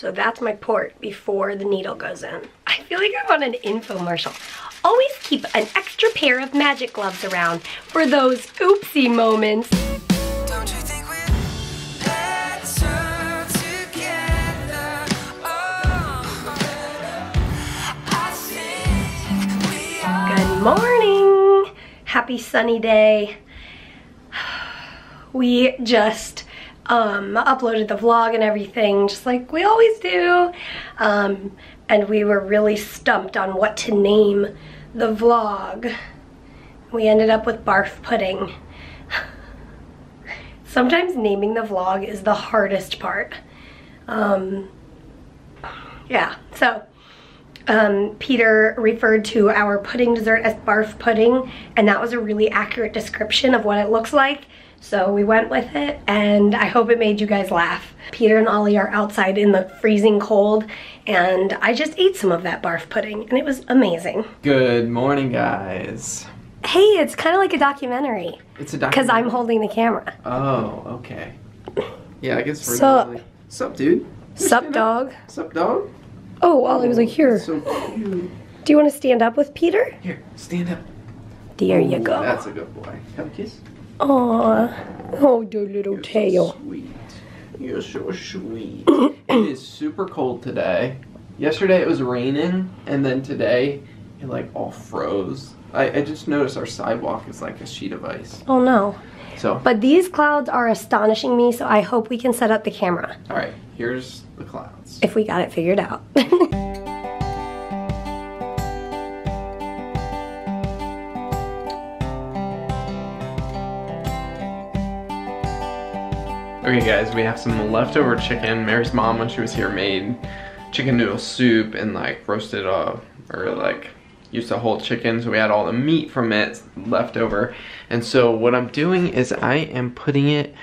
So that's my port before the needle goes in. I feel like I'm on an infomercial. Always keep an extra pair of magic gloves around for those oopsie moments. Don't you think we're better together? Oh, I think we are. Good morning. Happy sunny day. We just uploaded the vlog and everything, just like we always do. And we were really stumped on what to name the vlog. We ended up with barf pudding. Sometimes naming the vlog is the hardest part. Yeah, so Peter referred to our pudding dessert as barf pudding, and that was a really accurate description of what it looks like. So we went with it, and I hope it made you guys laugh. Peter and Ollie are outside in the freezing cold, and I just ate some of that barf pudding, and it was amazing. Good morning, guys. Hey, it's kind of like a documentary. It's a documentary. Because I'm holding the camera. Oh, okay. Yeah, I guess we're Sup? really... Sup, dude? Sup, dog? Sup, dog? Oh, Ollie was like, here. So cute. Do you want to stand up with Peter? Here, stand up. There you go. That's a good boy. Have a kiss. Aw, oh, the little You're tail. so sweet. You're so sweet. It is super cold today. Yesterday it was raining, and then today it like all froze. I just noticed our sidewalk is like a sheet of ice. Oh no. So, But these clouds are astonishing me, so I hope we can set up the camera all right, here's the clouds. if we got it figured out. Okay guys, we have some leftover chicken. Mary's mom, when she was here, made chicken noodle soup and like roasted or like used a whole chicken, so we had all the meat from it left over. And so what I'm doing is I am putting it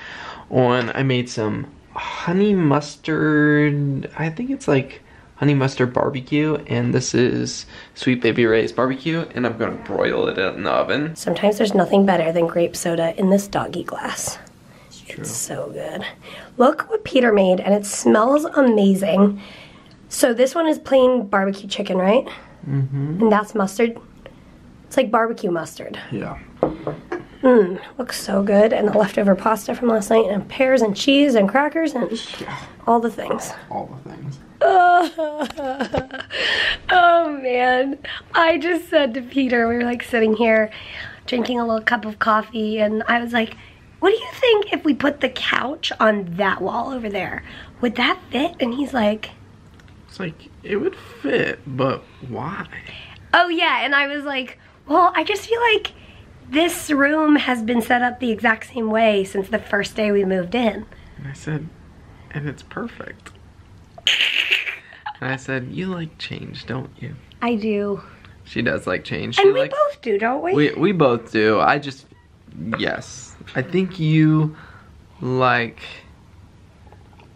on, I made some honey mustard, I think it's like honey mustard barbecue, and this is Sweet Baby Ray's barbecue, and I'm gonna broil it in the oven. Sometimes there's nothing better than grape soda in this doggy glass. True. It's so good. Look what Peter made, and it smells amazing. So this one is plain barbecue chicken, right? Mm-hmm. And that's mustard. It's like barbecue mustard. Yeah. Looks so good. And the leftover pasta from last night, and pears and cheese and crackers and all the things. All the things. Oh man. I just said to Peter, we were like sitting here drinking a little cup of coffee, and I was like, what do you think if we put the couch on that wall over there? Would that fit? And he's like, It's like, it would fit, but why? oh yeah. And I was like, well, I just feel like this room has been set up the exact same way since the first day we moved in. And I said, and it's perfect. And I said, you like change, don't you? I do. She does like change. She And we likes, both do, don't we? we both do. I just, yes. I think you like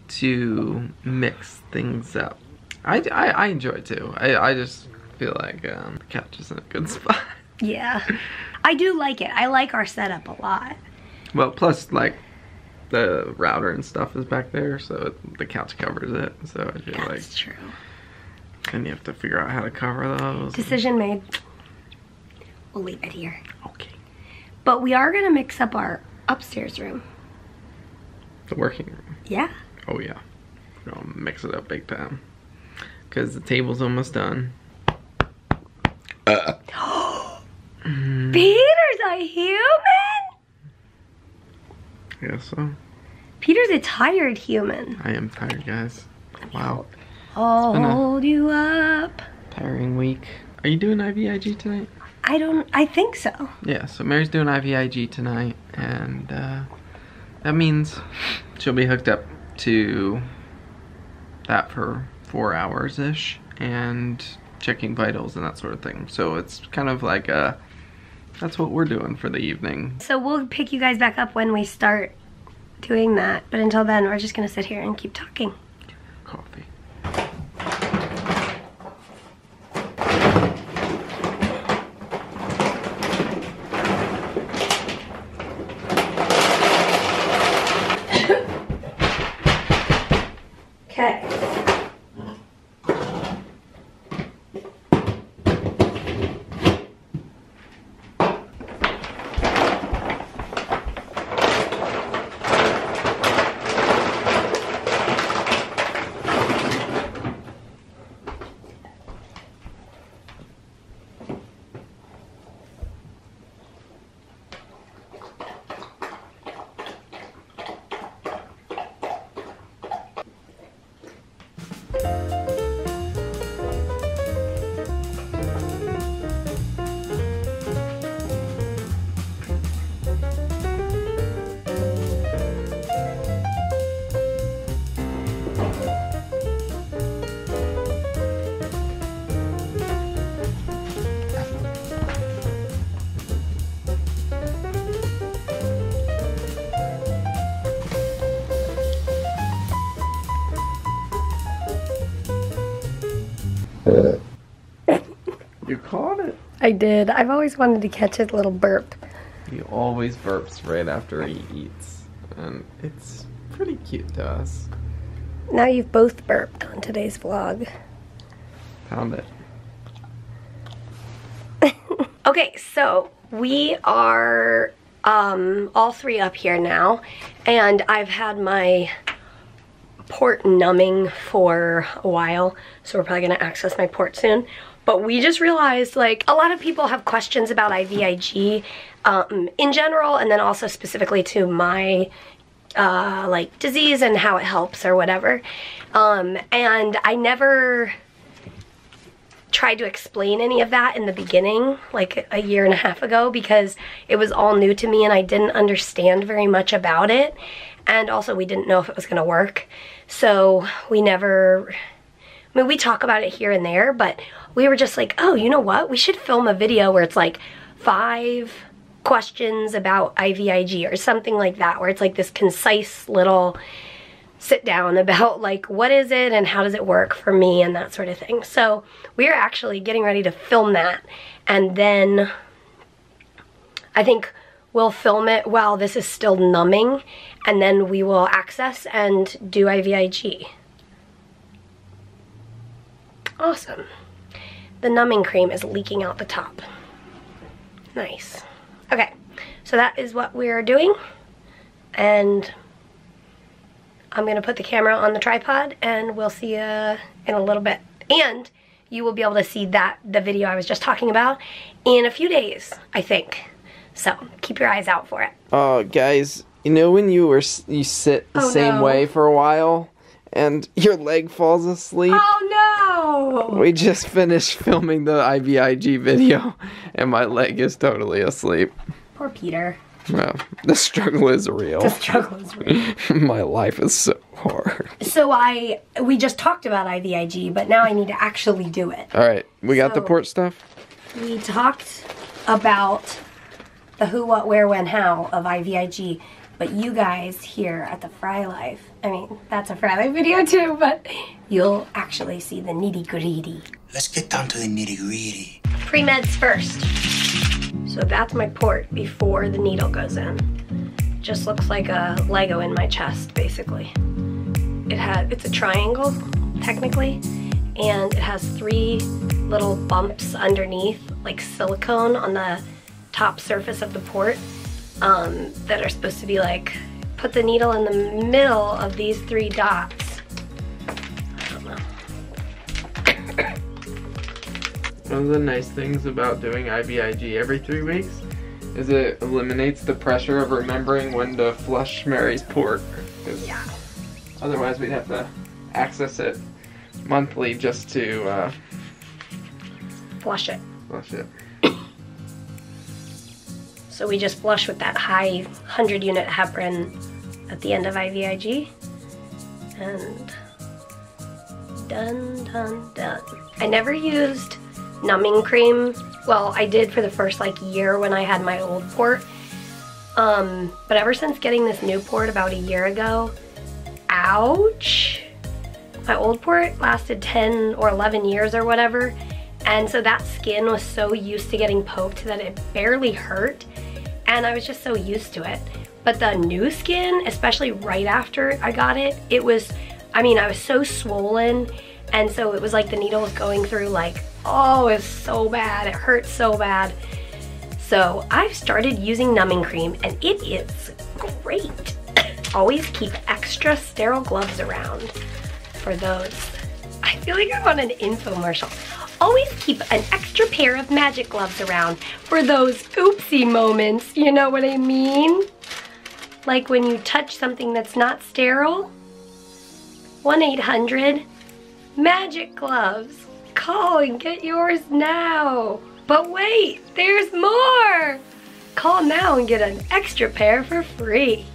to mix things up. I enjoy it too. I just feel like the couch is in a good spot. Yeah. I do like it. I like our setup a lot. Well, plus like the router and stuff is back there, so the couch covers it. So I feel like That's true. then you have to figure out how to cover those. Decision made. We'll leave it here. Okay. But we are gonna mix up our upstairs room. The working room. Yeah. Oh yeah. We're gonna mix it up big time. Cause the table's almost done. Peter's a human? I guess so. Peter's a tired human. I am tired, guys. Wow. I'll been a- hold you up. Tiring week. Are you doing IVIG tonight? I think so. Yeah, so Mary's doing IVIG tonight, and that means she'll be hooked up to that for 4 hours-ish, and checking vitals and that sort of thing. So it's kind of like that's what we're doing for the evening. So we'll pick you guys back up when we start doing that. But until then, we're just gonna sit here and keep talking. Coffee. Okay. You caught it. I did. I've always wanted to catch his little burp. He always burps right after he eats. And it's pretty cute to us. Now you've both burped on today's vlog. Found it. Okay, so we are all three up here now, and I've had my port numbing for a while, so we're probably gonna access my port soon. But we just realized, like, a lot of people have questions about IVIG in general, and then also specifically to my like disease and how it helps or whatever. And I never tried to explain any of that in the beginning, like a year and a half ago, because it was all new to me and I didn't understand very much about it. And also we didn't know if it was gonna work. So we never, I mean, we talk about it here and there, but we were just like, oh, you know what? We should film a video where it's like 5 questions about IVIG or something like that, where it's like this concise little sit down about like what is it and how does it work for me and that sort of thing. So we're actually getting ready to film that, and then I think we'll film it while this is still numbing, and then we will access and do IVIG. Awesome. The numbing cream is leaking out the top. Nice. Okay, so that is what we're doing, and I'm gonna put the camera on the tripod and we'll see you in a little bit. And you will be able to see the video I was just talking about in a few days, I think. So keep your eyes out for it. Oh, guys, you know when you sit the same way for a while and your leg falls asleep? Oh no! We just finished filming the IVIG video and my leg is totally asleep. Poor Peter. Well, the struggle is real. The struggle is real. My life is so hard. So we just talked about IVIG, but now I need to actually do it. All right, we got the So- port stuff? We talked about the who, what, where, when, how of IVIG, but you guys here at the Fry Life, I mean, that's a Fry Life video too, but you'll actually see the nitty-gritty. Let's get down to the nitty-gritty. Pre-meds first. So that's my port before the needle goes in. Just looks like a Lego in my chest, basically. It's a triangle, technically, and it has 3 little bumps underneath, like silicone on the top surface of the port, that are supposed to be like, put the needle in the middle of these 3 dots. I don't know. One of the nice things about doing IVIG every 3 weeks is it eliminates the pressure of remembering when to flush Mary's port. Yeah. Otherwise we'd have to access it monthly just to Flush it. flush it. So we just flush with that high 100 unit heparin at the end of IVIG. And done, done, done. I never used numbing cream. Well, I did for the first like year when I had my old port. But ever since getting this new port about a year ago, ouch! My old port lasted 10 or 11 years or whatever. And so that skin was so used to getting poked that it barely hurt. And I was just so used to it. But the new skin, especially right after I got it, it was, I mean, I was so swollen. And so it was like the needle was going through like, oh, it was so bad. It hurt so bad. So I've started using numbing cream and it is great. Always keep extra sterile gloves around for those. I feel like I'm on an infomercial. Always keep an extra pair of magic gloves around for those oopsie moments, you know what I mean? Like when you touch something that's not sterile. 1-800-MAGIC gloves. Call and get yours now. But wait, there's more. Call now and get an extra pair for free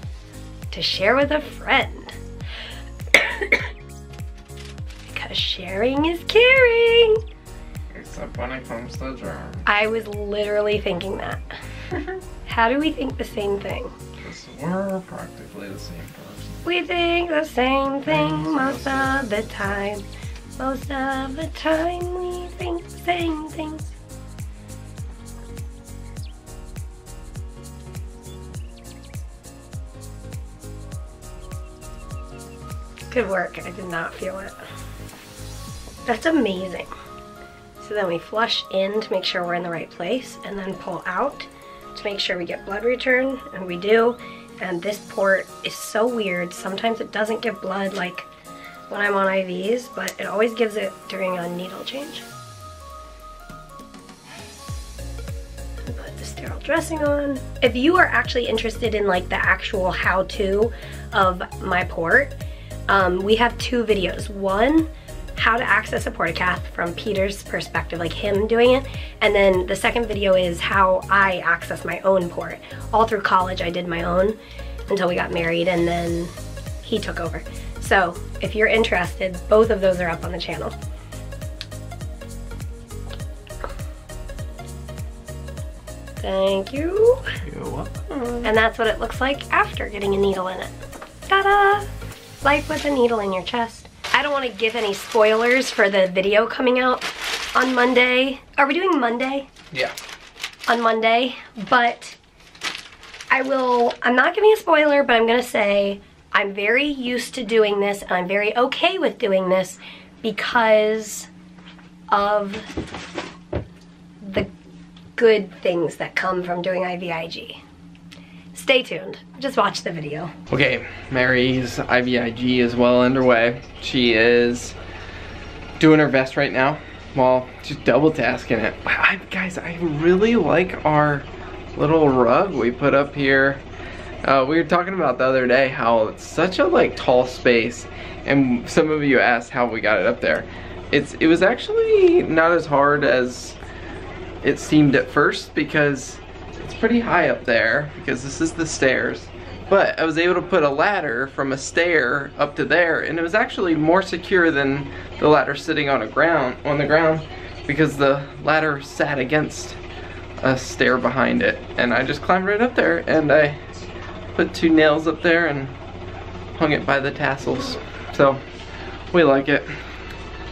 to share with a friend. Because sharing is caring. Except when it comes to germs. I was literally thinking that. How do we think the same thing? Because we're practically the same person. We think the same thing most of the time. Most of the time we think the same things. Good work, I did not feel it. That's amazing. So then we flush in to make sure we're in the right place, and then pull out to make sure we get blood return, and we do. And this port is so weird. Sometimes it doesn't give blood like when I'm on IVs, but it always gives it during a needle change. Put the sterile dressing on. If you are actually interested in like the actual how-to of my port, we have 2 videos. One, how to access a portacath from Peter's perspective, like him doing it. And then the second video is how I access my own port. All through college I did my own until we got married, and then he took over. So if you're interested, both of those are up on the channel. Thank you. You're welcome. And that's what it looks like after getting a needle in it. Ta-da! Life with a needle in your chest. I don't want to give any spoilers for the video coming out on Monday. Are we doing Monday? Yeah. On Monday, but I'm not giving a spoiler, but I'm gonna say I'm very used to doing this, and I'm very okay with doing this because of the good things that come from doing IVIG. Stay tuned, just watch the video. Okay, Mary's IVIG is well underway. She is doing her best right now. Well, she's double tasking it. Guys, I really like our little rug we put up here. We were talking about the other day how it's such a like tall space, and some of you asked how we got it up there. It was actually not as hard as it seemed at first, because it's pretty high up there, because this is the stairs. But I was able to put a ladder from a stair up to there, and it was actually more secure than the ladder sitting on the ground, because the ladder sat against a stair behind it. And I just climbed right up there, and I put 2 nails up there and hung it by the tassels. So we like it.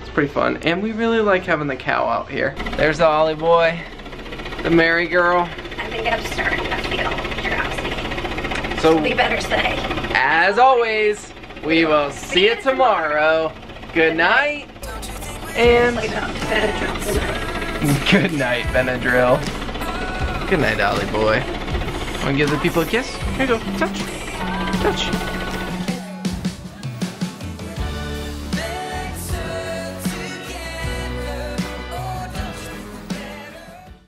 It's pretty fun, and we really like having the cow out here. There's the Ollie boy, the Mary girl. I think I'm starting to feel drowsy. So We better say. as always, we will see you tomorrow. Good night, and Like that. good night, Benadryl. Good night, Ollie boy. Want to give the people a kiss? Here you go. Touch. Touch.